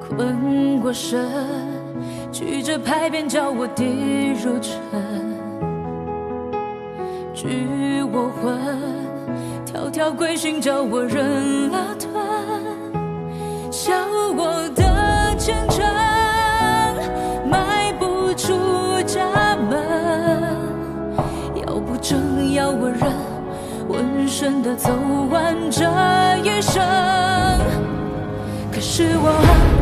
困过身，曲折拍扁叫我跌入尘，拘我魂，条条规训叫我忍了吞，笑我的虔诚，迈不出家门，要不正要我忍，浑身的走完这一生。可是我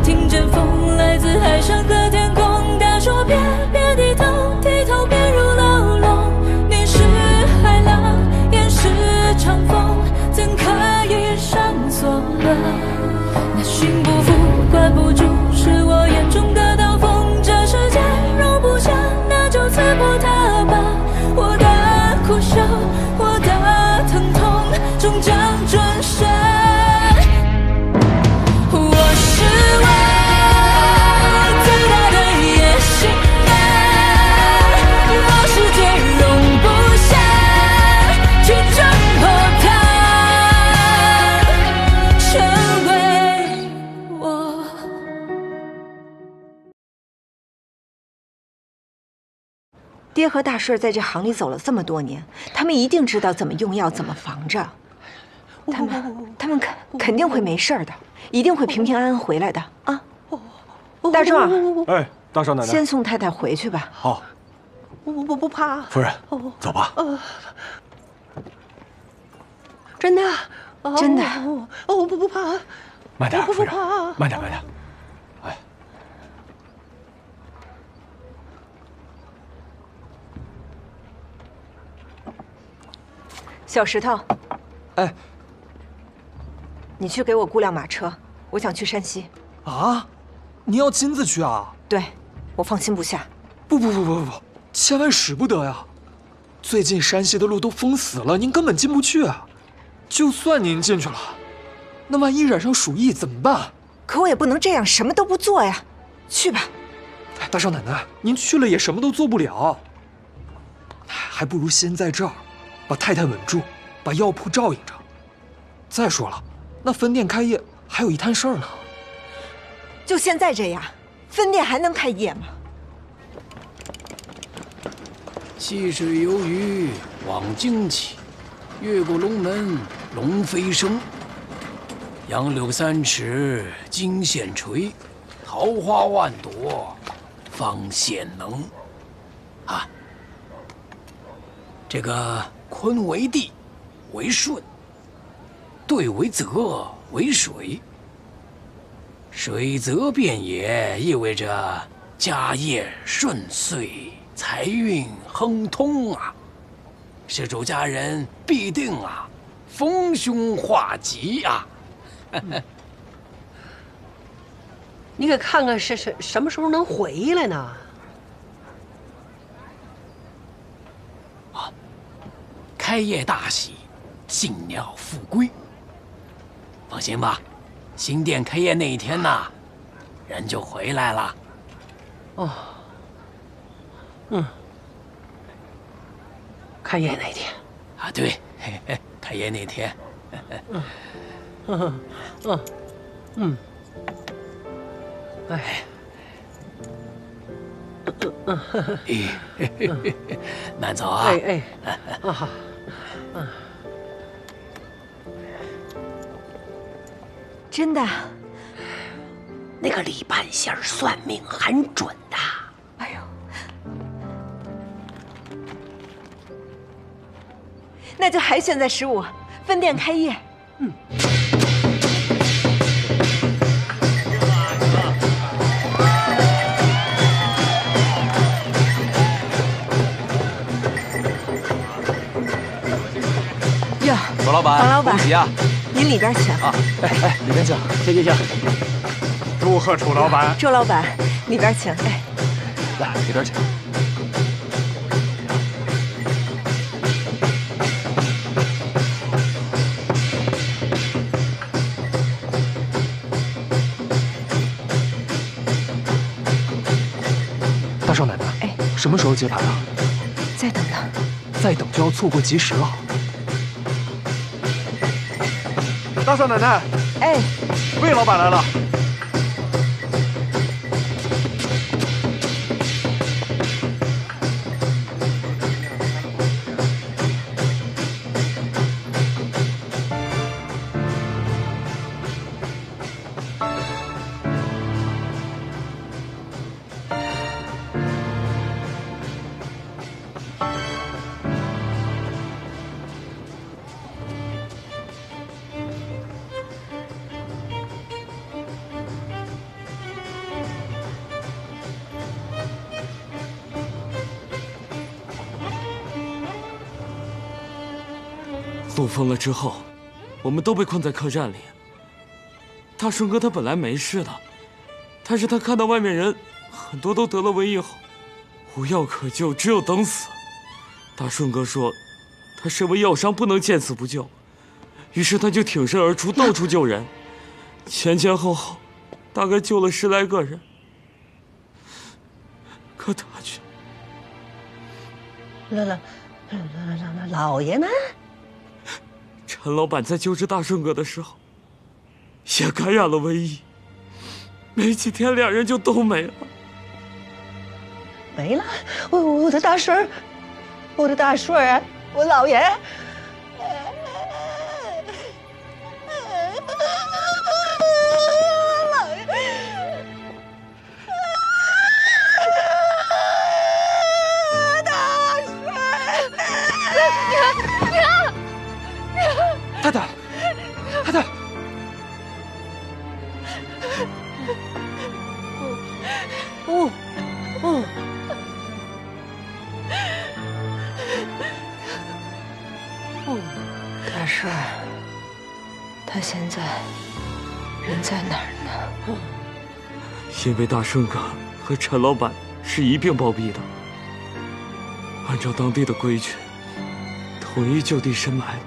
听见风来自海上和天空，他说别低头，低头便入牢笼。你是海浪，也是长风，怎可以上锁了？那心不服，管不住，是我眼中的刀锋。这世界容不下，那就刺破它吧。我的苦笑，我的疼痛，终将转身。爹和大顺在这行里走了这么多年，他们一定知道怎么用药，怎么防着。他们肯定会没事的，一定会平平安安回来的啊！大壮，哎，大少奶奶，先送太太回去吧。好，我不怕。夫人，走吧。真的？真的。我不怕。慢点，夫人，不怕。慢点。哎。小石头，哎，你去给我估辆马车，我想去山西。啊，你要亲自去啊？对，我放心不下。不，千万使不得呀！最近山西的路都封死了，您根本进不去啊。就算您进去了，那万一染上鼠疫怎么办？可我也不能这样什么都不做呀。去吧。大少奶奶，您去了也什么都做不了，还不如先在这儿。把太太稳住，把药铺照应着。再说了，那分店开业还有一摊事儿呢。就现在这样，分店还能开业吗？细水游鱼往荆棘，越过龙门龙飞升。杨柳3尺金线垂，桃花万朵方显能。啊，这个坤为地，为顺；兑为泽，为水。水泽遍野，意味着家业顺遂，财运亨通啊！施主家人必定丰胸化吉啊！你可看看是什么时候能回来呢？开业大喜，进鸟复归。放心吧，新店开业那一天人就回来了。开业那天啊，对，开业那天。哎，慢走啊！好。真的？那个李半仙算命很准的。哎呦，那就还选在15分店开业。哟，左老板，黄老板，恭喜啊！您里边请啊！哎，里边请，请。祝贺楚老板。周老板，里边请。哎，来里边请。大少奶奶，哎，什么时候接盘啊？再等等。再等就要错过吉时了。大少奶奶，哎，魏老板来了。路封了之后，我们都被困在客栈里。大顺哥他本来没事的，但是他看到外面人很多都得了瘟疫后，无药可救，只有等死。大顺哥说，他身为药商不能见死不救，于是他就挺身而出，到处救人，前前后后大概救了10来个人。可他却……老爷呢？陈老板在救治大顺哥的时候，也感染了瘟疫，没几天2人就都没了。没了，我的大顺儿，我的大顺儿啊，我老爷。太太，太太，大顺儿，他现在人在哪儿呢？因为大顺哥和陈老板是一并暴毙的，按照当地的规矩，统一就地深埋。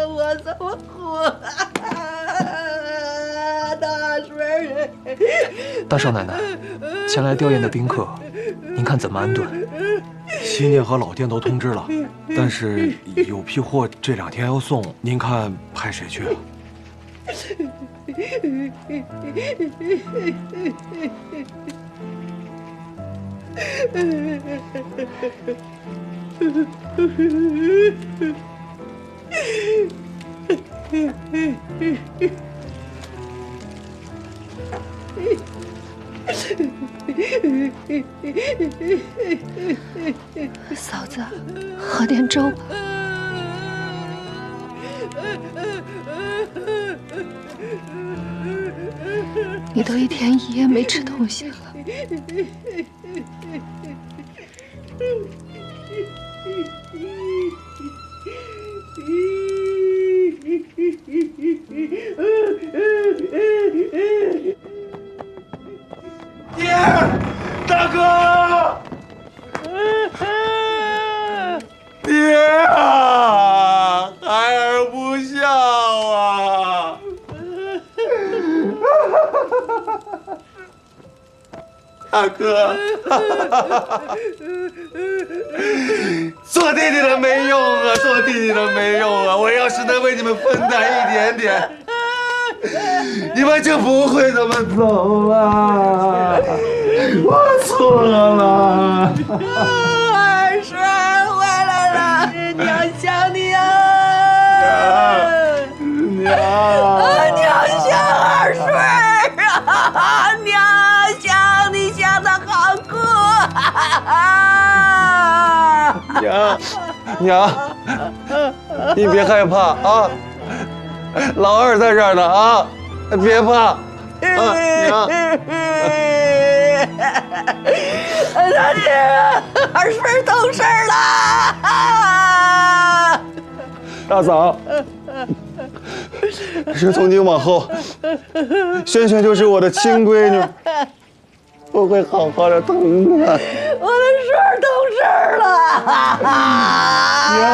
我怎么活？大顺儿，大少奶奶，前来吊唁的宾客，您看怎么安顿？西店和老店都通知了，但是有批货这2天要送，您看派谁去啊？嫂子，喝点粥吧。你都1天1夜没吃东西了。爹，大哥，爹啊，孩儿不孝啊！大哥，做弟弟的没用啊，做弟弟的没用啊！我要是能为你们分担一点点，你们就不会这么走了。我错了。二顺回来了，娘想你啊！娘想二顺啊！娘想你想得好苦。娘，你别害怕啊，老二在这儿呢啊，别怕。娘，大姐，二顺懂事了。大嫂，是从今往后，萱萱就是我的亲闺女，我会好好的疼她。我的顺懂事了。娘，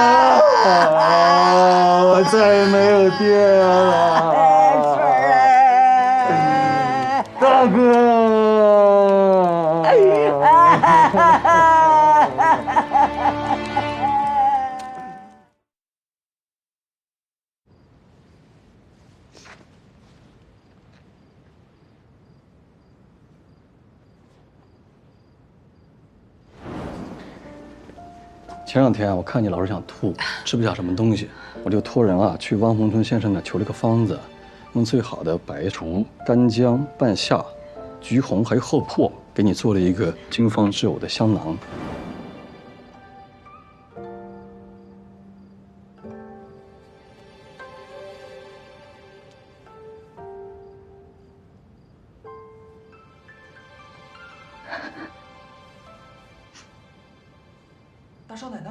我再也没有爹了。顺儿。大哥！前2天我看你老是想吐，吃不下什么东西，我就托人去汪逢春先生那求了个方子，用最好的白术、干姜、半夏、橘红还有厚朴，给你做了一个经方制呕的香囊。大少奶奶，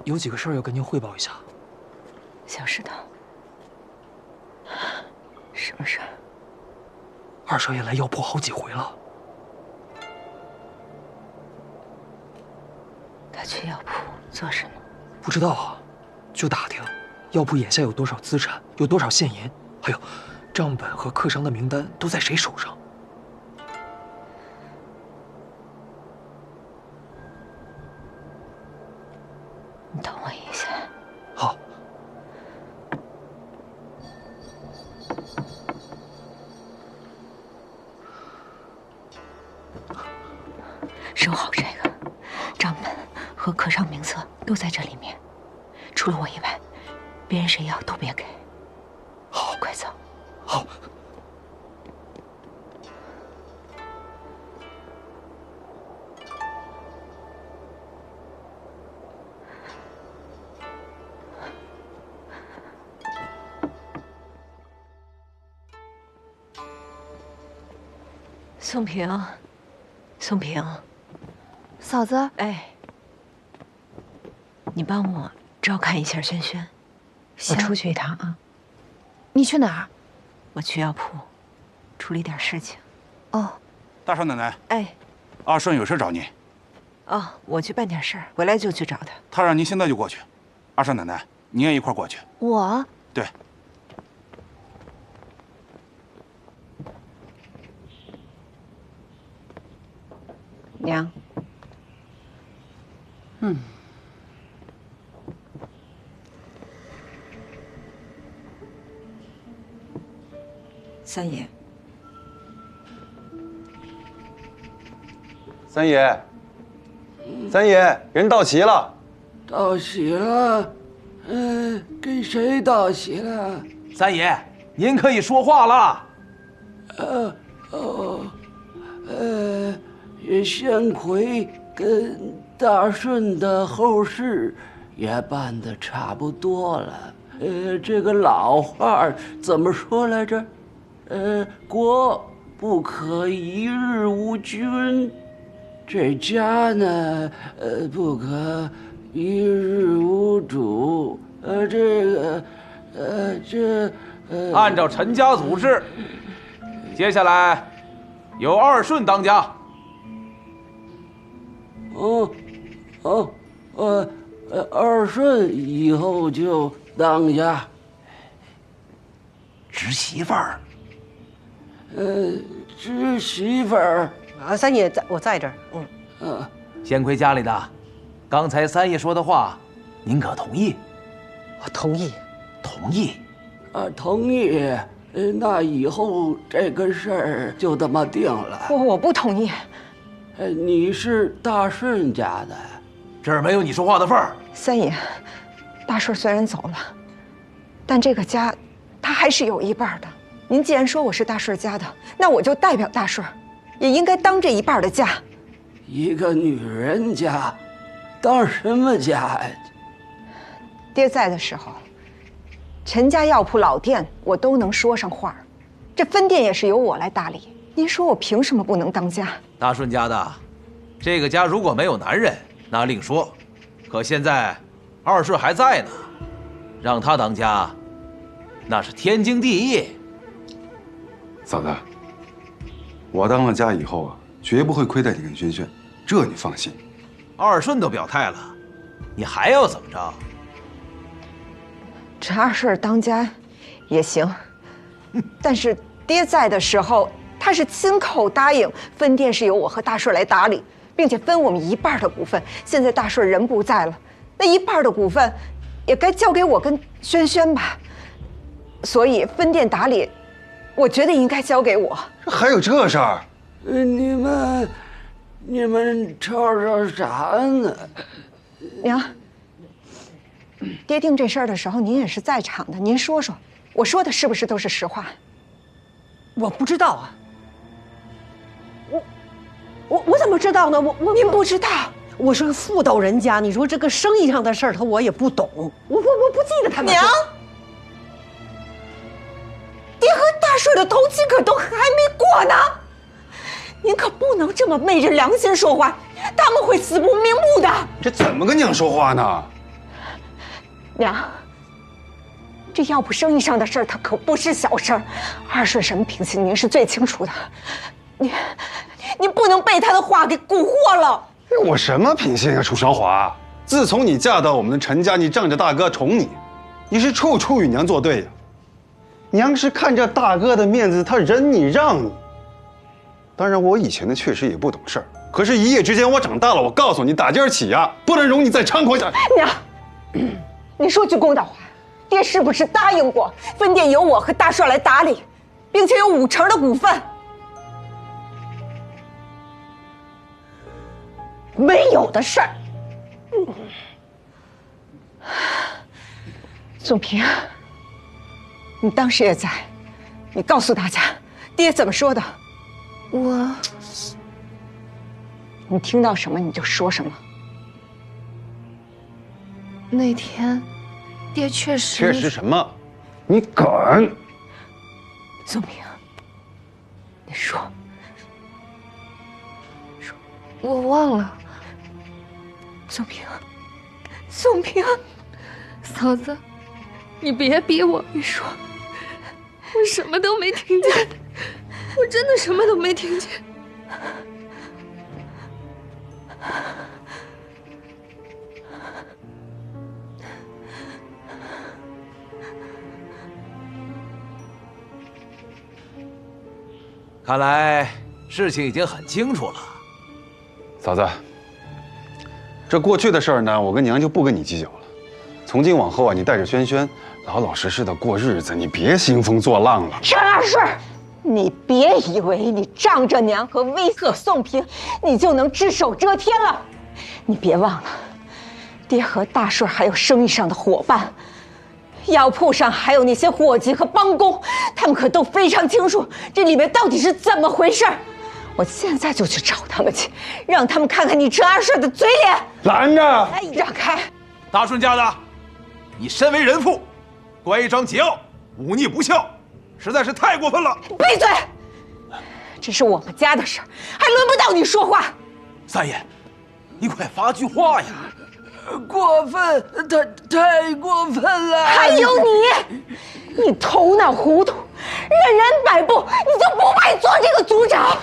有几个事儿要跟您汇报一下。小石头，什么事儿？二少爷来药铺好几回了。他去药铺做什么？不知道啊，就打听药铺眼下有多少资产，有多少现银，还有账本和客商的名单都在谁手上。你等我一下。好。收好这个，账本和客商名册都在这里面，除了我以外，别人谁要都别给。好，快走。好。宋平，宋平，嫂子，哎，你帮我照看一下轩轩，我出去一趟啊。你去哪儿？我去药铺，处理点事情。哦，大少奶奶，哎，阿顺有事找您。哦，我去办点事儿，回来就去找他。他让您现在就过去。阿少奶奶，您也一块过去。我？对。娘。三爷，三爷，三爷，人到齐了。到齐了？跟谁到齐了？三爷，您可以说话了。仙魁跟大顺的后事也办得差不多了。这个老话怎么说来着？国不可一日无君，这家呢，不可一日无主。按照陈家祖制，接下来由二顺当家。二顺以后就当家。侄媳妇儿。侄媳妇儿。三爷在，我在这儿。仙魁家里的，刚才三爷说的话，您可同意？我同意。同意。同意。那以后这个事儿就这么定了。我不同意。你是大顺家的，这儿没有你说话的份儿。三爷，大顺虽然走了，但这个家，他还是有一半的。您既然说我是大顺家的，那我就代表大顺，也应该当这一半的家。一个女人家，当什么家呀？爹在的时候，陈家药铺老店我都能说上话，这分店也是由我来打理。您说我凭什么不能当家？大顺家的，这个家如果没有男人，那另说。可现在二顺还在呢，让他当家，那是天经地义。嫂子，我当了家以后绝不会亏待你跟轩轩，这你放心。二顺都表态了，你还要怎么着？这二顺当家也行，但是爹在的时候，他是亲口答应分店是由我和大顺来打理，并且分我们一半的股份。现在大顺人不在了，那一半的股份也该交给我跟轩轩吧。所以分店打理，我觉得应该交给我。这还有这事儿？你们吵啥呢？娘，爹定这事儿的时候，您也是在场的，您说说，我说的是不是都是实话？我不知道啊。我怎么知道呢？您不知道？我说妇道人家，你说这个生意上的事儿，我也不懂。我不记得他们。娘，爹和大顺的头期可都还没过呢，您可不能这么昧着良心说话，他们会死不瞑目的。这怎么跟娘说话呢？娘，这药铺生意上的事儿，它可不是小事儿。二顺什么品行，您是最清楚的。您不能被他的话给蛊惑了。我什么品性啊，楚韶华！自从你嫁到我们的陈家，你仗着大哥宠你，你是处处与娘作对呀。娘是看着大哥的面子，他忍你让你。当然，我以前呢确实也不懂事儿，可是一夜之间我长大了。我告诉你，打今儿起呀，不能容你再猖狂下去。娘，你说句公道话，爹是不是答应过分店由我和大顺来打理，并且有50%的股份？没有的事儿。宋平，你当时也在，你告诉大家，爹怎么说的？你听到什么你就说什么。那天，爹确实什么？你敢？宋平，你说。我忘了。宋平，嫂子，你别逼我，你说，我什么都没听见，我真的什么都没听见。看来事情已经很清楚了。嫂子，这过去的事儿呢，我跟娘就不跟你计较了。从今往后啊，你带着轩轩老老实实的过日子，你别兴风作浪了。陈二顺，你别以为你仗着娘和威吓宋平，你就能只手遮天了。你别忘了，爹和大顺还有生意上的伙伴，药铺上还有那些伙计和帮工，他们可都非常清楚这里面到底是怎么回事。我现在就去找他们去，让他们看看你陈二顺的嘴脸。拦着！哎，让开！大顺家的，你身为人妇，乖张桀骜，忤逆不孝，实在是太过分了。闭嘴！这是我们家的事，还轮不到你说话。三爷，你快发句话呀！过分，太过分了！还有你头脑糊涂，任人摆布，你就不配做这个族长。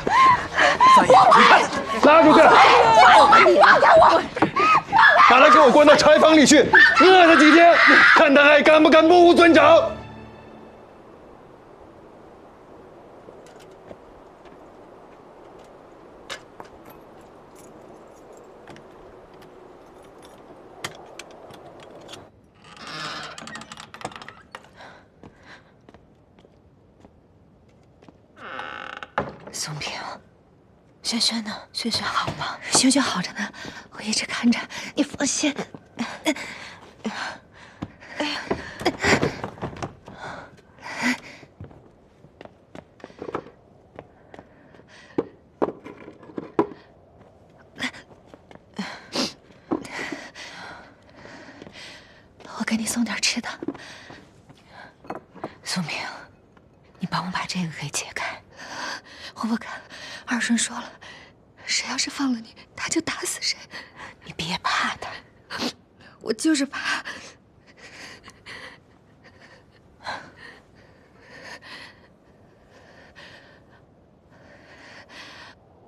三爷，拉出去！放开我！把他给我关到柴房里去，饿他几天，看他还敢不敢目无尊长。宋平，轩轩呢？轩轩好吗？轩轩好着呢，我一直看着，你放心。我给你送点吃的。宋平，你帮我把这个给解开。我不敢，二顺说了，谁要是放了你，他就打死谁。你别怕他，我就是怕。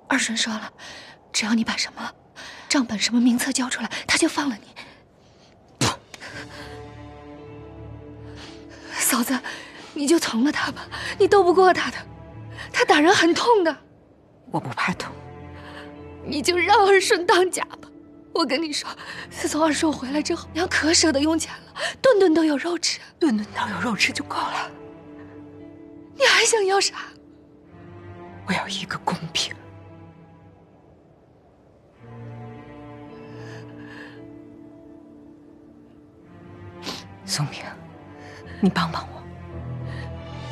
二顺说了，只要你把什么账本什么名册交出来，他就放了你。嫂子，你就从了他吧，你斗不过他的，他打人很痛的。我不怕痛，你就让二顺当家吧。我跟你说，自从二顺回来之后，娘可舍得用钱了，顿顿都有肉吃，顿顿都有肉吃就够了。你还想要啥？我要一个公平。宋平，你帮帮我，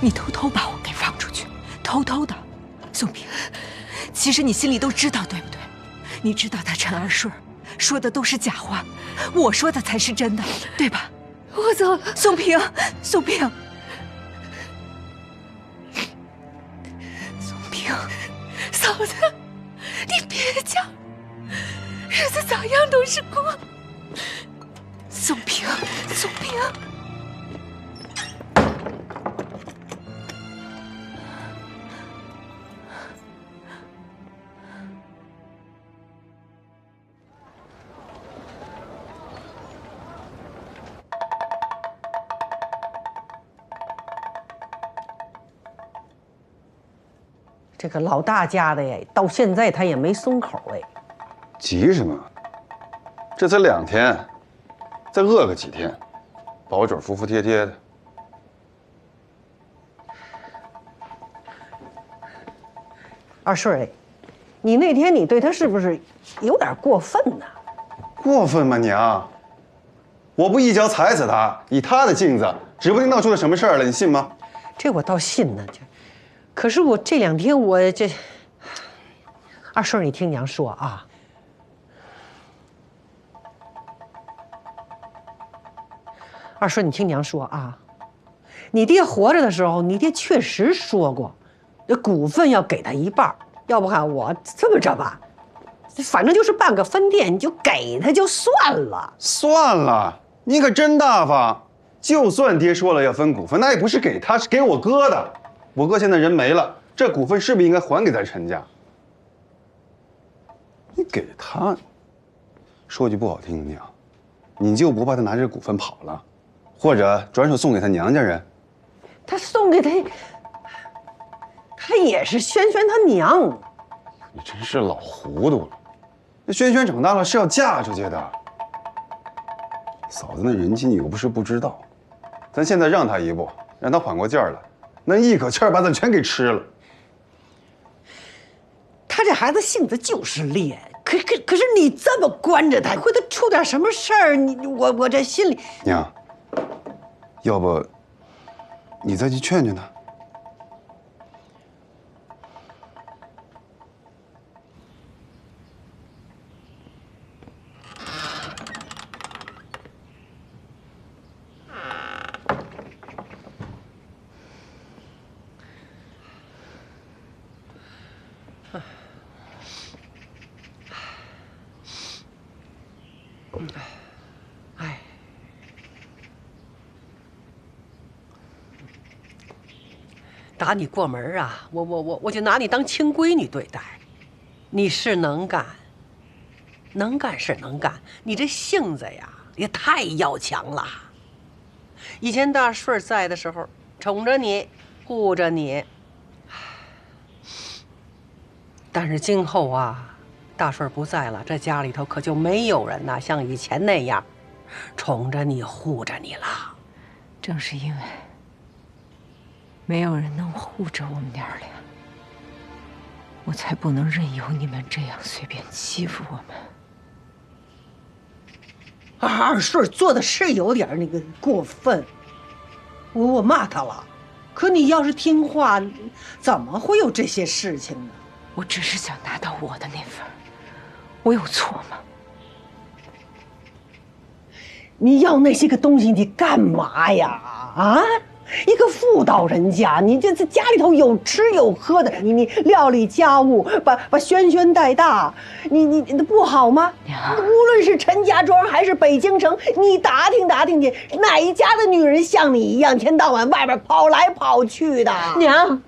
你偷偷把我给放出去，偷偷的。宋平，其实你心里都知道，对不对？你知道他陈二顺说的都是假话，我说的才是真的，对吧？我走了，宋平，宋平，宋平，嫂子，你别犟，日子咋样都是过。宋平，宋平。这个老大家的呀，到现在他也没松口哎。急什么？这才2天，再饿个几天，保准服服帖帖的。二顺哎，你那天你对他是不是有点过分呢？过分吗，娘？我不一脚踩死他，以他的性子，指不定闹出了什么事儿了，你信吗？这我倒信呢。可是我这2天我这，二顺你听娘说啊。二顺，你听娘说啊，你爹活着的时候，你爹确实说过，这股份要给他1半，要不看我这么着吧，反正就是办个分店，你就给他就算了。算了，你可真大方。就算爹说了要分股份，那也不是给他，是给我哥的。我哥现在人没了，这股份是不是应该还给咱陈家？你给他，说句不好听的，娘，你就不怕他拿这股份跑了？或者转手送给他娘家人？他送给他，他也是轩轩他娘。你真是老糊涂了。那轩轩长大了是要嫁出去的。嫂子那人气你又不是不知道，咱现在让他一步，让他缓过劲儿来，能一口气儿把咱全给吃了。他这孩子性子就是烈，可是你这么关着他，回头出点什么事儿，我这心里……娘，要不你再去劝劝他。哎，打你过门啊，我就拿你当亲闺女对待。你是能干，能干是能干，你这性子呀也太要强了。以前大顺在的时候，宠着你，护着你，但是今后啊。大顺不在了，这家里头可就没有人呐，像以前那样宠着你、护着你了。正是因为没有人能护着我们娘俩，我才不能任由你们这样随便欺负我们。二顺做的是有点那个过分，我骂他了，可你要是听话，怎么会有这些事情呢？我只是想拿到我的那份。我有错吗？你要那些个东西，你干嘛呀？啊，一个妇道人家，你这家里头有吃有喝的，你料理家务，把轩轩带大，你不好吗？无论是陈家庄还是北京城，你打听打听去，哪一家的女人像你一样，天到晚外边跑来跑去的？娘，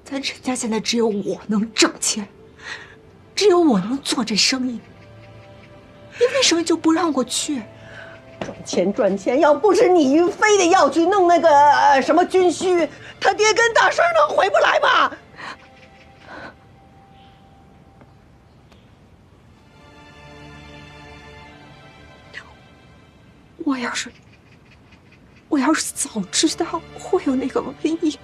咱陈家现在只有我能挣钱。只有我能做这生意，你为什么就不让我去？赚钱，要不是你非得要去弄那个什么军需，他爹跟大婶能回不来吗？我要是早知道会有那个瘟疫，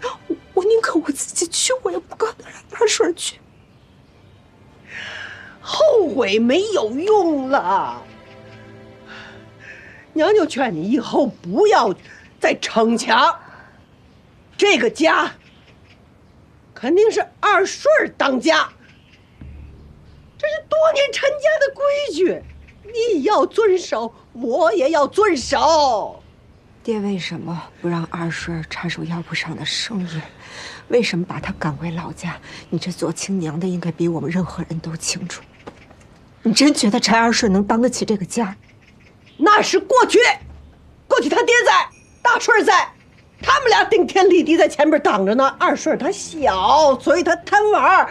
我宁可我自己去，我也不可能让大婶去。后悔没有用了。娘就劝你以后不要再逞强。这个家肯定是二顺当家，这是多年陈家的规矩，你要遵守，我也要遵守。爹为什么不让二顺插手药铺上的生意？为什么把他赶回老家？你这做亲娘的应该比我们任何人都清楚。你真觉得陈二顺能当得起这个家？那是过去，过去他爹在，大顺在，他们俩顶天立地在前边挡着呢。二顺他小，所以他贪玩。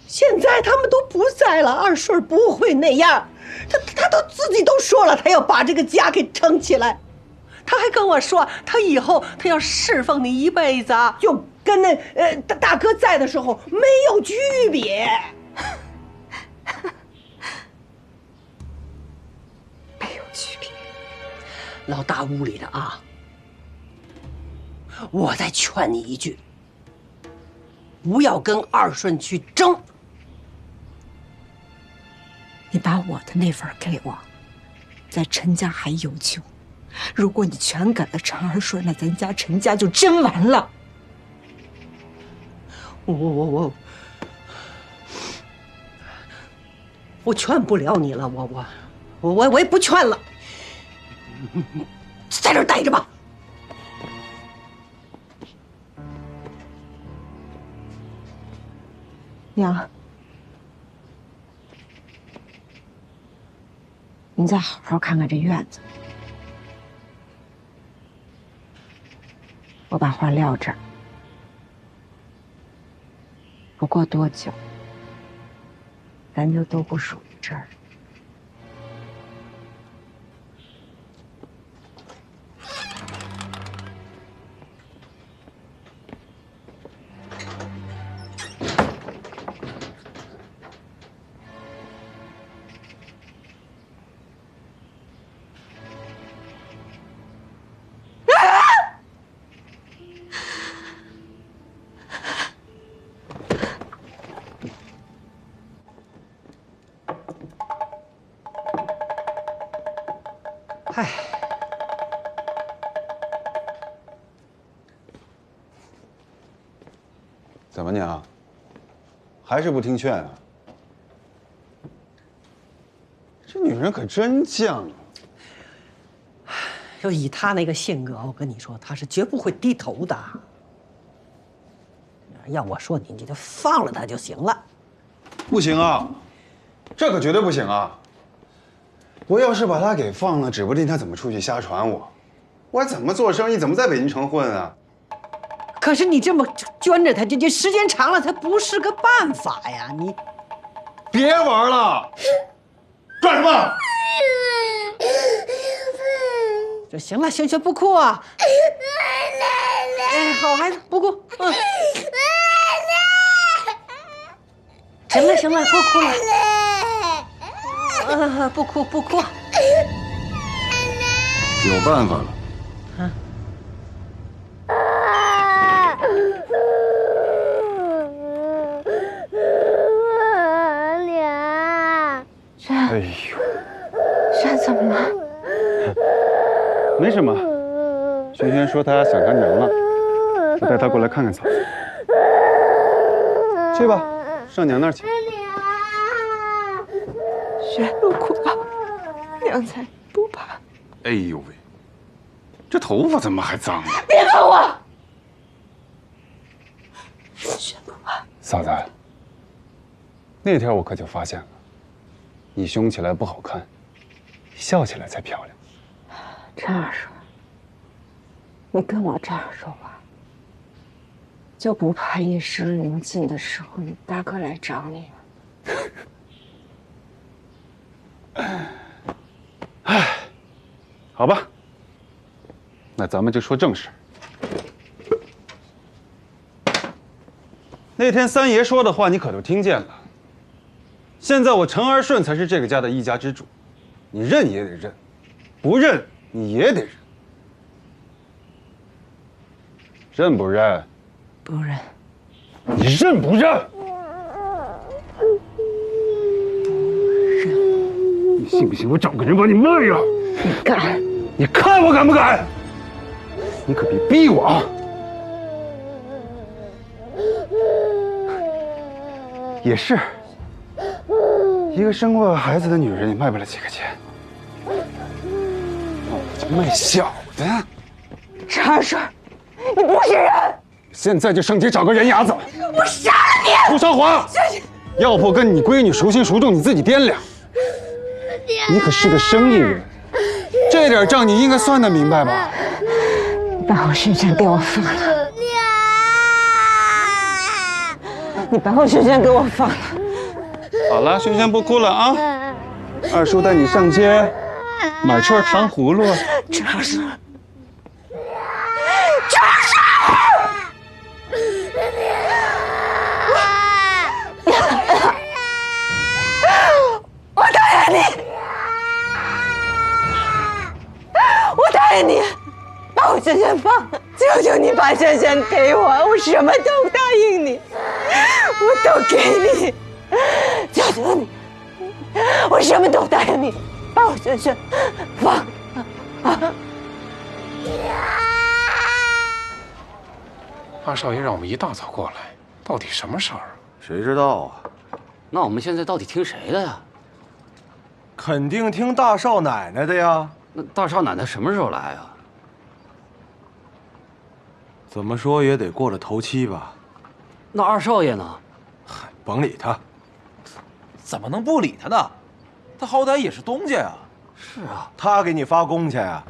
现在他们都不在了，二顺不会那样。他都自己都说了，他要把这个家给撑起来。他还跟我说，他以后他要侍奉你一辈子，就跟那大哥在的时候没有区别。没有区别。老大屋里的啊，我再劝你一句，不要跟二顺去争。你把我的那份给我，在陈家还有救。如果你全给了陈二顺，那咱家陈家就真完了。我劝不了你了，我也不劝了，在这儿待着吧。娘，您再好好看看这院子。我把花撂这儿，不过多久，咱就都不属于这儿。唉，怎么娘？还是不听劝啊？这女人可真犟啊！就以她那个性格，我跟你说，她是绝不会低头的。要我说你就放了她就行了。不行啊，这可绝对不行啊！我要是把她给放了，指不定她怎么出去瞎传我，我还怎么做生意，怎么在北京城混啊？可是你这么圈着她，这时间长了，她不是个办法呀！你别玩了，干什么？这行了，萱萱不哭啊！哎，好孩子，不哭。行了行了，不哭了。不哭不哭。有办法了。娘。哎呦，这怎么了？没什么。萱萱说她想她娘了，我带她过来看看嫂子。去吧，上娘那儿去。萱，不哭吧，娘才不怕。哎呦喂，这头发怎么还脏啊？别碰我！萱不怕。嫂子，那天我可就发现了，你凶起来不好看，笑起来才漂亮。这样说，你跟我这样说话，就不怕一时临近的时候，你大哥来找你？好吧，那咱们就说正事。那天三爷说的话你可都听见了。现在我陈二顺才是这个家的一家之主，你认也得认，不认你也得认。认不认？不认。你认不认？你信不信我找个人把你卖了？你敢？你看我敢不敢？你可别逼我啊！也是，一个生过孩子的女人也卖不了几个钱，那我就卖小的。陈二顺，你不是人！现在就上街找个人牙子，我杀了你！顾少华，药铺跟你闺女孰轻孰重，你自己掂量。你可是个生意人，这点账你应该算得明白吧？你把我轩轩给我放了！你把我轩轩给我放了！好了，轩轩不哭了啊！二叔带你上街买串糖葫芦。陈二顺，我答应你，我答应你，把我轩轩放了，求求你把轩轩给我，我什么都答应你，我都给你，求求你，我什么都答应你，把我轩轩放了。二少爷让我们一大早过来，到底什么事儿啊？谁知道啊？那我们现在到底听谁的呀？肯定听大少奶奶的呀。那大少奶奶什么时候来啊？怎么说也得过了头七吧。那二少爷呢？嗨，甭理他。怎么能不理他呢？他好歹也是东家呀。是啊，他给你发工钱呀？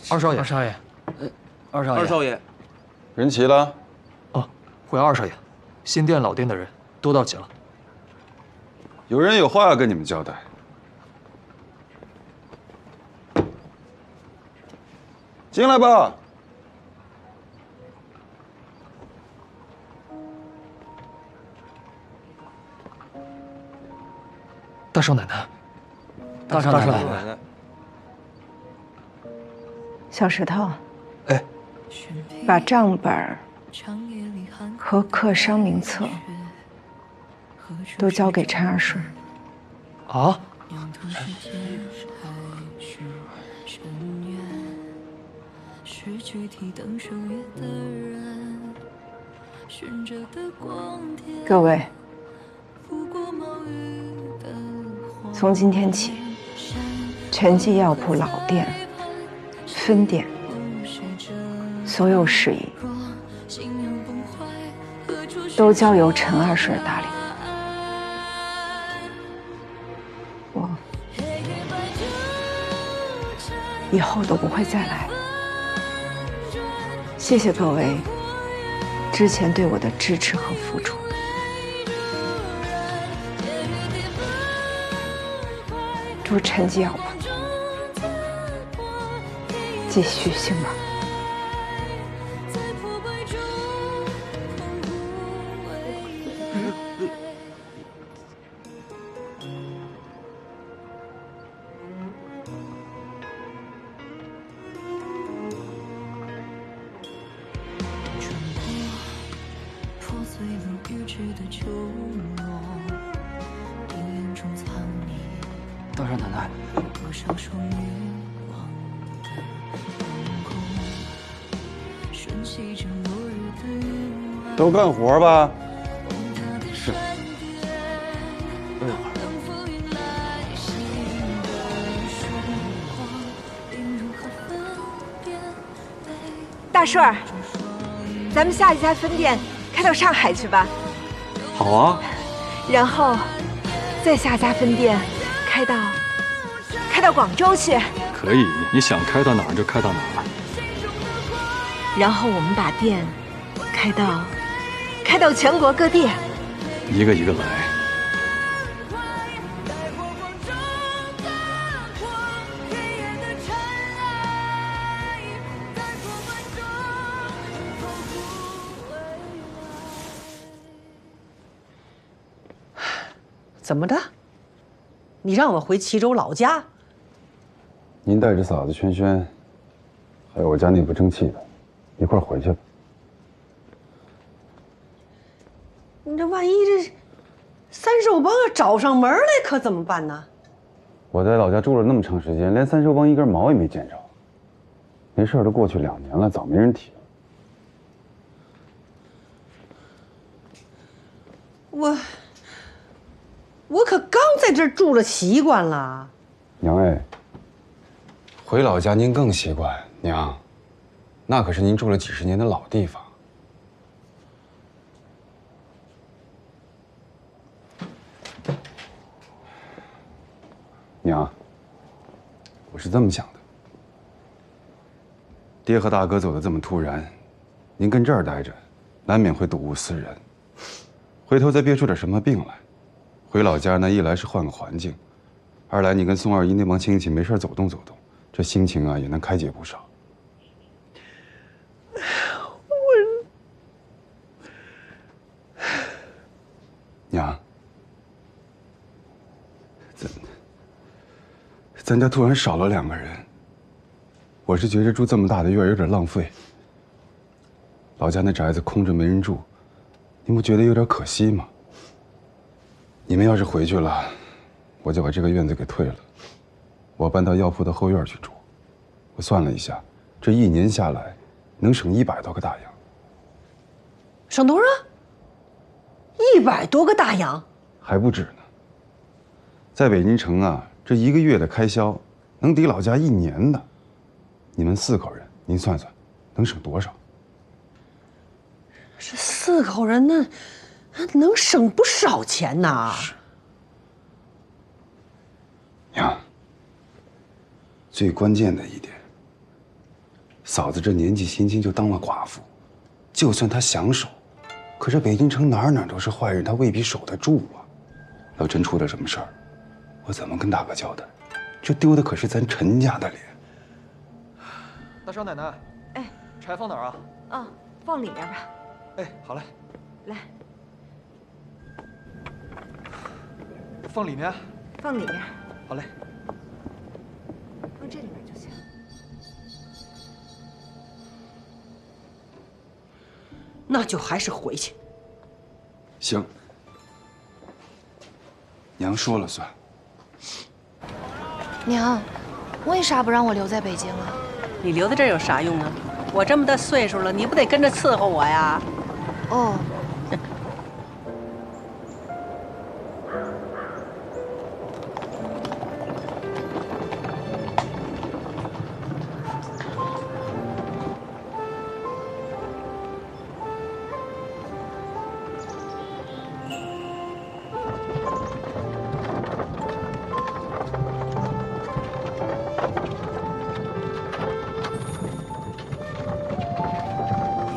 二少爷，二少爷，二少爷，二少爷，人齐了。哦，回二少爷，新店老店的人都到齐了。有人有话要跟你们交代。进来吧。大少奶奶，大少奶奶，小石头，哎，把账本和客商名册都交给陈二顺。啊？各位，从今天起，陈记药铺老店、分店所有事宜都交由陈二顺打理。我以后都不会再来。谢谢各位之前对我的支持和付出。祝陈记药铺继续兴旺。大少奶奶，都干活吧。是。等一会儿。大顺儿，咱们下一家分店开到上海去吧。好啊。然后，再下家分店开到广州去。可以，你想开到哪儿就开到哪儿。然后我们把店开到全国各地。一个一个来。怎么的？你让我回齐州老家？您带着嫂子萱萱，还有我家那不争气的，一块儿回去吧。你这万一这三寿帮要找上门来，可怎么办呢？我在老家住了那么长时间，连三寿帮一根毛也没见着。那事儿都过去2年了，早没人提。我可刚在这儿住了习惯了。娘哎，回老家您更习惯。娘，那可是您住了几十年的老地方。娘，我是这么想的。爹和大哥走得这么突然，您跟这儿待着，难免会睹物思人，回头再憋出点什么病来。回老家呢，一来是换个环境，二来你跟宋二姨那帮亲戚没事走动走动，这心情啊也能开解不少。娘，咱家突然少了2个人，我是觉着住这么大的院有点浪费。老家那宅子空着没人住，您不觉得有点可惜吗？你们要是回去了，我就把这个院子给退了，我搬到药铺的后院去住。我算了一下，这1年下来，能省100多个大洋。省多少？100多个大洋，还不止呢。在北京城啊，这1个月的开销能抵老家1年的。你们4口人，您算算，能省多少？这4口人那能省不少钱呐。娘，最关键的一点，嫂子这年纪轻轻就当了寡妇，就算她想守，可这北京城哪哪都是坏人，她未必守得住啊。要真出了什么事儿，我怎么跟大哥交代？这丢的可是咱陈家的脸。大少奶奶，哎，柴放哪儿啊？啊，放里面吧。哎，好嘞。来，放里面。放里面。好嘞。放这里面就行。那就还是回去。行，娘说了算。娘，为啥不让我留在北京啊？你留在这儿有啥用啊？我这么大岁数了，你不得跟着伺候我呀？哦。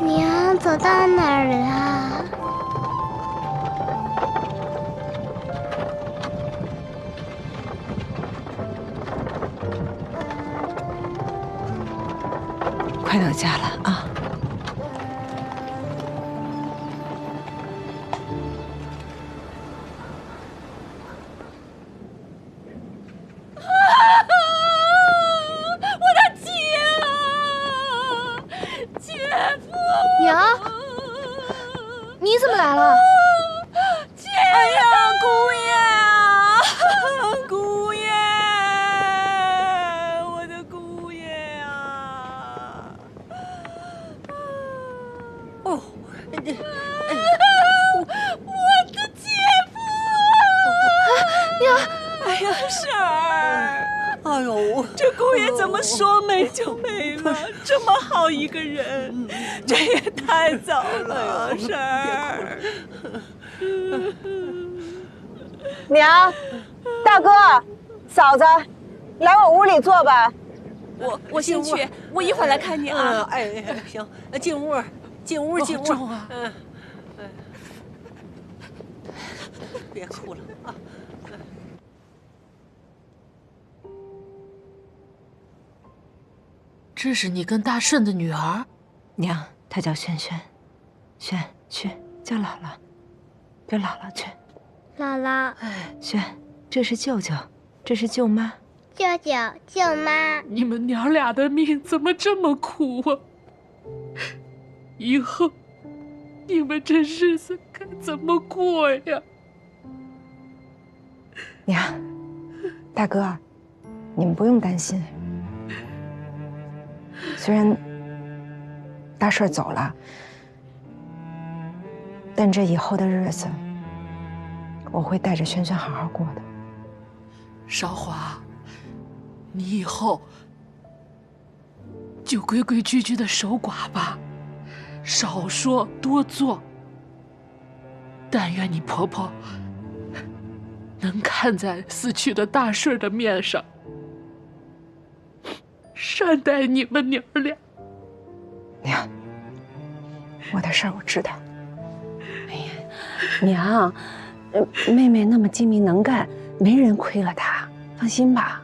娘走到哪儿了？快到家了啊！娘，你怎么来了？姐呀，姑爷啊，姑爷，我的姑爷啊！哦，我的姐夫啊！娘，哎呀，婶儿。哎呦，这姑爷怎么说没就没了？这么好一个人，这也太早了，婶儿。娘，大哥，嫂子，来我屋里坐吧。我先去，我一会儿来看你啊。哎，行，进屋，进屋，进屋。别哭了啊。这是你跟大顺的女儿？娘，她叫萱萱。萱，去叫姥姥，叫姥姥去。姥姥，轩，这是舅舅，这是舅妈。舅舅、舅妈，你们娘俩的命怎么这么苦啊？以后你们这日子该怎么过呀？娘，大哥，你们不用担心。虽然大顺走了，但这以后的日子，我会带着轩轩好好过的。韶华，你以后就规规矩矩的守寡吧，少说多做。但愿你婆婆能看在死去的大顺的面上，善待你们娘俩。娘，我的事儿我知道。哎呀，娘，妹妹那么精明能干，没人亏了她，放心吧。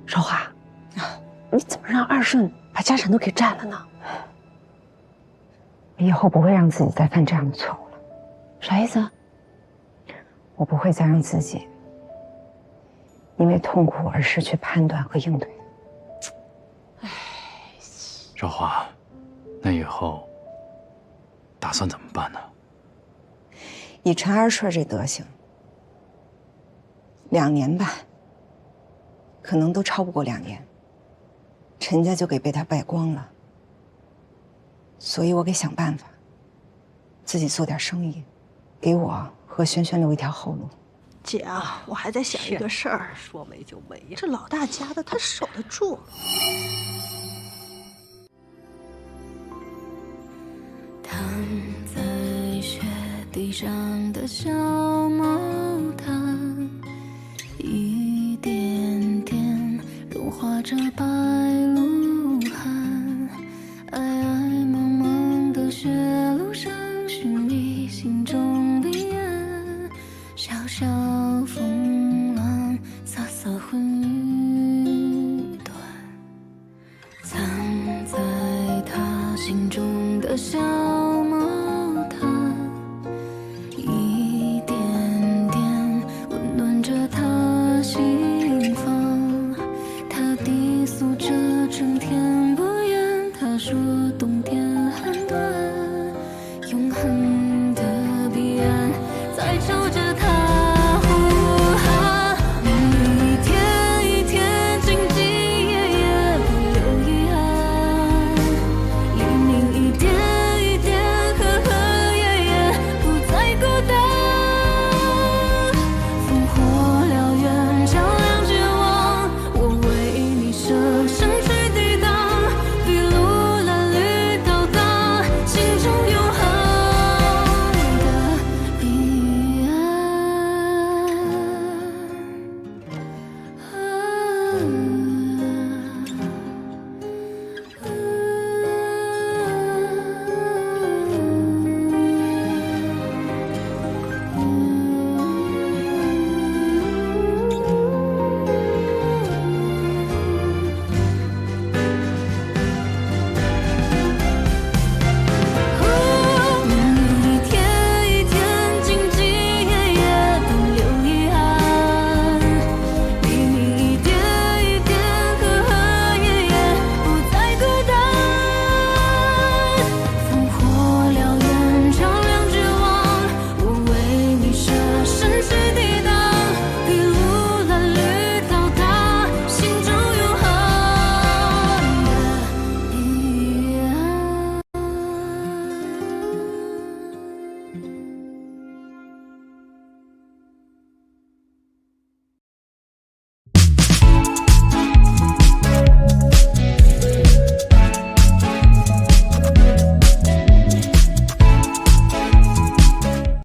韶华，你怎么让二顺把家产都给占了呢？以后不会让自己再犯这样的错误了。啥意思？我不会再让自己因为痛苦而失去判断和应对。韶华，那以后打算怎么办呢？以陈二顺这德行，2年吧，可能都超不过2年，陈家就给被他败光了。所以我得想办法，自己做点生意，给我和轩轩留一条后路。姐啊，我还在想一个事儿，说没就没。这老大家的他守得住。躺在雪地上的小毛毯，一点点融化着白露汗，爱爱茫茫的雪路上寻觅心中彼岸，小小风浪瑟瑟混云端，藏在他心中的小毛毯，一点点温暖着他心房，他低诉着春天不厌，他说